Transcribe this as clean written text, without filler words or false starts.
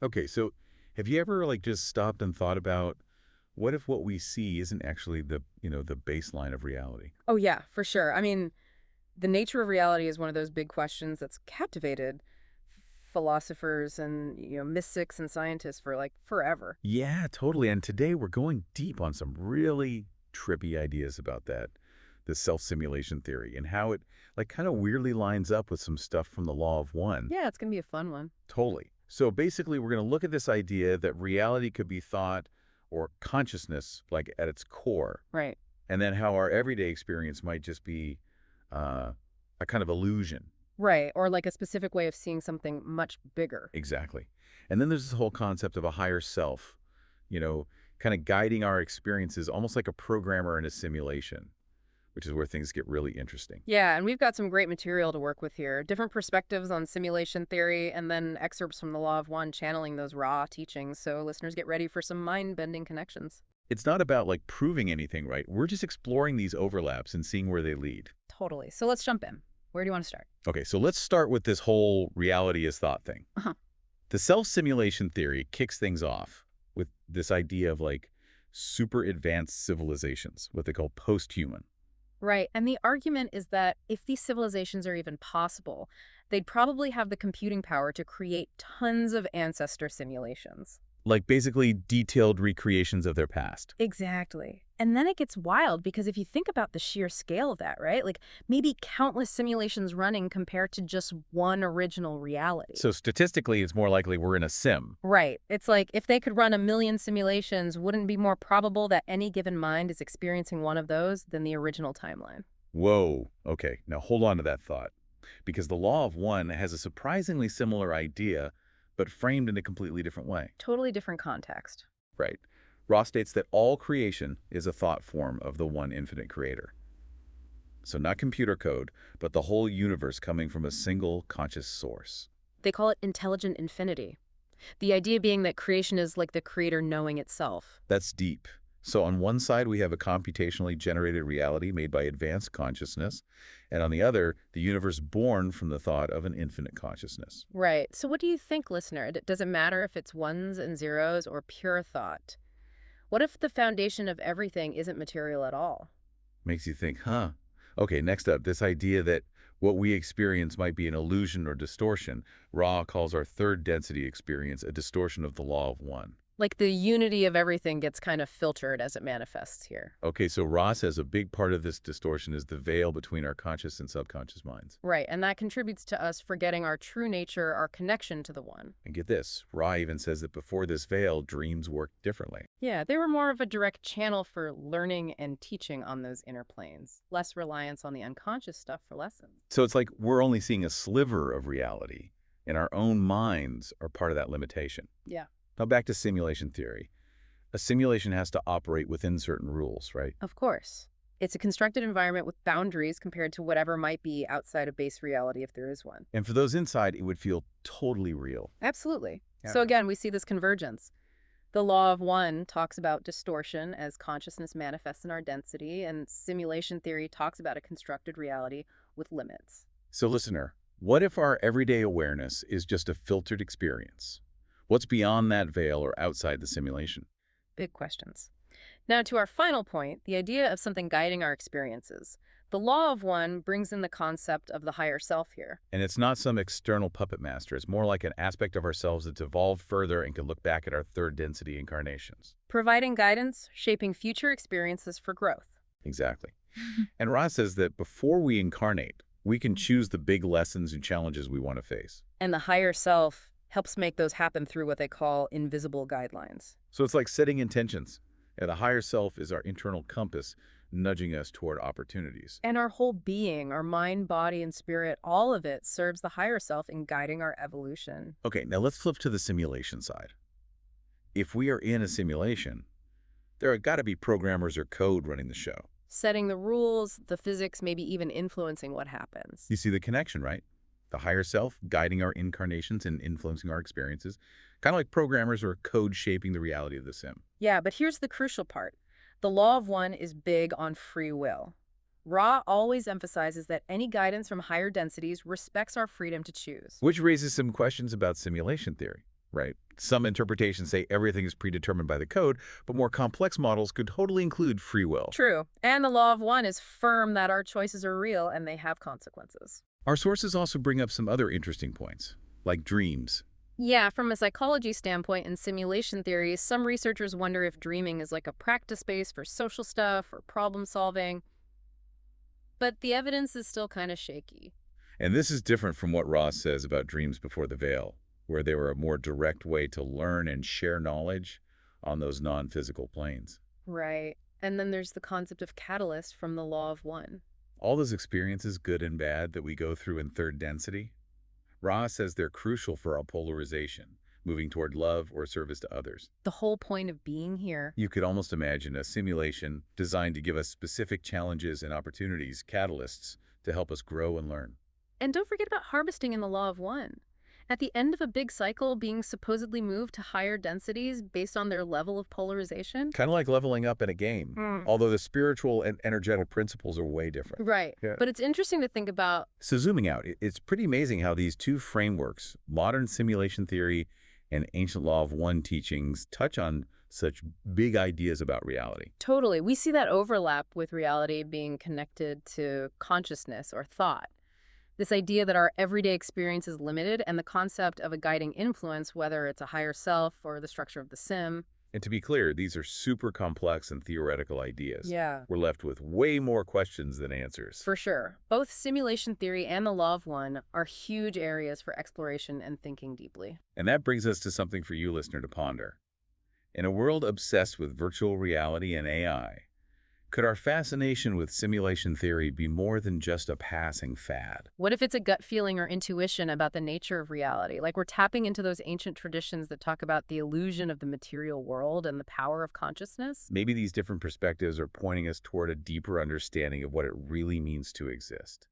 Okay, so have you ever just stopped and thought about what if what we see isn't actually the baseline of reality? Oh, yeah, for sure. I mean, the nature of reality is one of those big questions that's captivated philosophers and, mystics and scientists for like forever. Yeah, totally. And today we're going deep on some really trippy ideas about that, the self-simulation theory and how it kind of weirdly lines up with some stuff from the law of one. Yeah, it's going to be a fun one. Totally. So basically we're going to look at this idea that reality could be thought or consciousness at its core, Right. and then how our everyday experience might just be uh, a kind of illusion. Right. Or like a specific way of seeing something much bigger. Exactly. And then there's this whole concept of a higher self, you know, kind of guiding our experiences almost like a programmer in a simulation, which is where things get really interesting. Yeah, and we've got some great material to work with here. Different perspectives on simulation theory, and then excerpts from the Law of One channeling those raw teachings. So listeners get ready for some mind bending connections. It's not about proving anything, right? We're just exploring these overlaps and seeing where they lead. Totally. So let's jump in. Where do you want to start? Okay, so let's start with this whole reality is thought thing. Uh-huh. The self-simulation theory kicks things off with this idea of super advanced civilizations, what they call posthuman. Right. And the argument is that if these civilizations are even possible, they'd probably have the computing power to create tons of ancestor simulations. Like basically detailed recreations of their past. Exactly. And then it gets wild because if you think about the sheer scale of that, right? Like maybe countless simulations running compared to just one original reality. So statistically, it's more likely we're in a sim. Right. It's like if they could run a million simulations, wouldn't it be more probable that any given mind is experiencing one of those than the original timeline? Whoa. Okay, now hold on to that thought. Because the law of one has a surprisingly similar idea, but framed in a completely different way. Totally different context. Right. Ross states that all creation is a thought form of the one infinite creator. So not computer code, but the whole universe coming from a single conscious source. They call it intelligent infinity. The idea being that creation is like the creator knowing itself. That's deep. So on one side, we have a computationally generated reality made by advanced consciousness, and on the other, the universe born from the thought of an infinite consciousness. Right. So what do you think, listener? Does it matter if it's ones and zeros or pure thought? What if the foundation of everything isn't material at all? Makes you think, huh? Okay, next up, this idea that what we experience might be an illusion or distortion. Ra calls our third density experience a distortion of the law of one. Like the unity of everything gets kind of filtered as it manifests here. Okay, so Ra says a big part of this distortion is the veil between our conscious and subconscious minds. Right, and that contributes to us forgetting our true nature, our connection to the one. And get this, Ra even says that before this veil, dreams worked differently. Yeah, they were more of a direct channel for learning and teaching on those inner planes, less reliance on the unconscious stuff for lessons. So it's like we're only seeing a sliver of reality, and our own minds are part of that limitation. Yeah. Now back to simulation theory. A simulation has to operate within certain rules, right? Of course. It's a constructed environment with boundaries compared to whatever might be outside of base reality if there is one. And for those inside, it would feel totally real. Absolutely. Yeah. So again, we see this convergence. The law of one talks about distortion as consciousness manifests in our density, and simulation theory talks about a constructed reality with limits. So listener, what if our everyday awareness is just a filtered experience? What's beyond that veil or outside the simulation? Big questions. Now, to our final point, the idea of something guiding our experiences. The law of one brings in the concept of the higher self here. And it's not some external puppet master. It's more like an aspect of ourselves that's evolved further and can look back at our third density incarnations. Providing guidance, shaping future experiences for growth. Exactly. And Ra says that before we incarnate, we can choose the big lessons and challenges we want to face. And the higher self helps make those happen through what they call invisible guidelines. So it's like setting intentions. And the higher self is our internal compass, nudging us toward opportunities. And our whole being, our mind, body, and spirit, all of it serves the higher self in guiding our evolution. Okay, now let's flip to the simulation side. If we are in a simulation, there have got to be programmers or code running the show. Setting the rules, the physics, maybe even influencing what happens. You see the connection, right? The higher self guiding our incarnations and influencing our experiences, kind of like programmers or code shaping the reality of the sim. Yeah, but here's the crucial part. The law of one is big on free will. Ra always emphasizes that any guidance from higher densities respects our freedom to choose. Which raises some questions about simulation theory. Right. Some interpretations say everything is predetermined by the code, but more complex models could totally include free will. True. And the law of one is firm that our choices are real and they have consequences. Our sources also bring up some other interesting points, like dreams. Yeah, from a psychology standpoint and simulation theory, some researchers wonder if dreaming is like a practice space for social stuff or problem solving, but the evidence is still kind of shaky. And this is different from what Ross says about dreams before the veil, where they were a more direct way to learn and share knowledge on those non-physical planes. Right. And then there's the concept of catalyst from the law of one. All those experiences, good and bad, that we go through in third density, Ross says they're crucial for our polarization, moving toward love or service to others. The whole point of being here. You could almost imagine a simulation designed to give us specific challenges and opportunities, catalysts, to help us grow and learn. And don't forget about harvesting in the law of one. At the end of a big cycle, being supposedly moved to higher densities based on their level of polarization. Kind of like leveling up in a game, although the spiritual and energetic principles are way different. Right. Yeah. But it's interesting to think about. So zooming out, it's pretty amazing how these two frameworks, modern simulation theory and ancient law of one teachings, touch on such big ideas about reality. Totally. We see that overlap with reality being connected to consciousness or thought. This idea that our everyday experience is limited and the concept of a guiding influence, whether it's a higher self or the structure of the sim. And to be clear, these are super complex and theoretical ideas. Yeah. We're left with way more questions than answers. For sure. Both simulation theory and the law of one are huge areas for exploration and thinking deeply. And that brings us to something for you, listener, to ponder. In a world obsessed with virtual reality and AI, could our fascination with simulation theory be more than just a passing fad? What if it's a gut feeling or intuition about the nature of reality? Like we're tapping into those ancient traditions that talk about the illusion of the material world and the power of consciousness? Maybe these different perspectives are pointing us toward a deeper understanding of what it really means to exist.